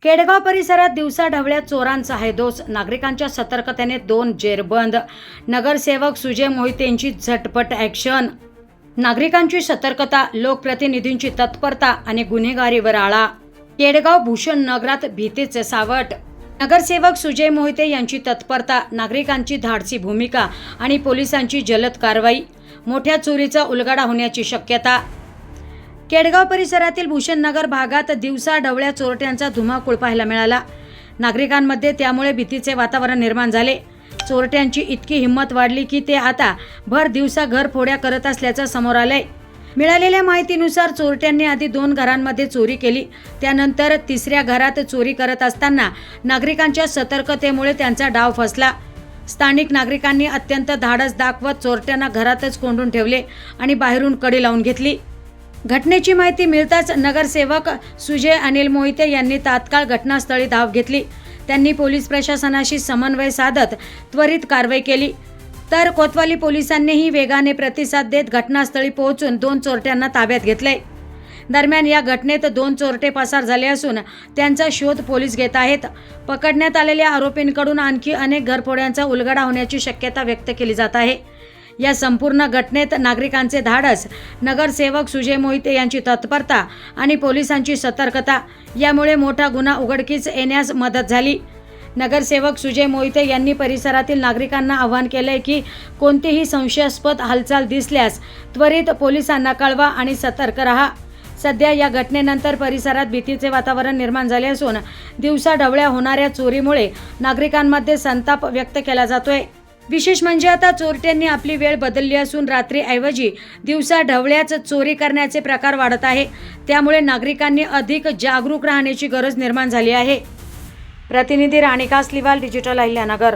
केडगाव परिसरात दिवसाढवळ्या चोरांचा हैदोस, नागरिकांच्या सतर्कतेने 2 जेरबंद. नगरसेवक सुजय मोहितेंची झटपट ॲक्शन. नागरिकांची सतर्कता, लोकप्रतिनिधींची तत्परता आणि गुन्हेगारीवर आळा. केडगाव भूषण नगरात भीतीचे सावट. नगरसेवक सुजय मोहिते यांची तत्परता, नागरिकांची धाडसी भूमिका आणि पोलिसांची जलद कारवाई. मोठ्या चोरीचा उलगडा होण्याची शक्यता. केडगाव परिसरातील भूषणनगर भागात दिवसाढवळ्या चोरट्यांचा धुमाकूळ पाहायला मिळाला. नागरिकांमध्ये त्यामुळे भीतीचे वातावरण निर्माण झाले. चोरट्यांची इतकी हिंमत वाढली की ते आता भर दिवसा घरफोड्या करत असल्याचं समोर आलंय. मिळालेल्या माहितीनुसार चोरट्यांनी आधी 2 घरांमध्ये चोरी केली. त्यानंतर 3ऱ्या घरात चोरी करत असताना नागरिकांच्या सतर्कतेमुळे त्यांचा डाव फसला. स्थानिक नागरिकांनी अत्यंत धाडस दाखवत चोरट्यांना घरातच कोंडून ठेवले आणि बाहेरून कडी लावून घेतली. घटनेची माहिती मिळताच नगरसेवक सुजय अनिल मोहिते यांनी तात्काळ घटनास्थळी धाव घेतली. त्यांनी पोलीस प्रशासनाशी समन्वय साधत त्वरित कारवाई केली. तर कोतवाली पोलिसांनीही वेगाने प्रतिसाद देत घटनास्थळी पोहोचून 2 चोरट्यांना ताब्यात घेतले. दरम्यान या घटनेत 2 चोरटे पसार झाले असून त्यांचा शोध पोलीस घेत आहेत. पकडण्यात आलेल्या आरोपींकडून आणखी अनेक घरफोड्यांचा उलगडा होण्याची शक्यता व्यक्त केली जात आहे. या संपूर्ण घटनेत नागरिकांचे धाडस, नगरसेवक सुजय मोहिते यांची तत्परता आणि पोलिसांची सतर्कता यामुळे मोठा गुन्हा उघडकीस येण्यास मदत झाली. नगरसेवक सुजय मोहिते यांनी परिसरातील नागरिकांना आवाहन केले की कोणतीही संशयास्पद हालचाल दिसल्यास त्वरित पोलिसांना कळवा आणि सतर्क रहा. सध्या या घटनेनंतर परिसरात भीतीचे वातावरण निर्माण झाले असून दिवसाढवळ्या होणाऱ्या चोरीमुळे नागरिकांमध्ये संताप व्यक्त केला जातोय. विशेष म्हणजे आता चोरट्यांनी आपली वेळ बदलली असून रात्रीऐवजी दिवसाढवळ्याच चोरी करण्याचे प्रकार वाढत आहे. त्यामुळे नागरिकांनी अधिक जागरूक राहण्याची गरज निर्माण झाली आहे. प्रतिनिधी राणी कासलीवाल, डिजिटल अहिल्यानगर.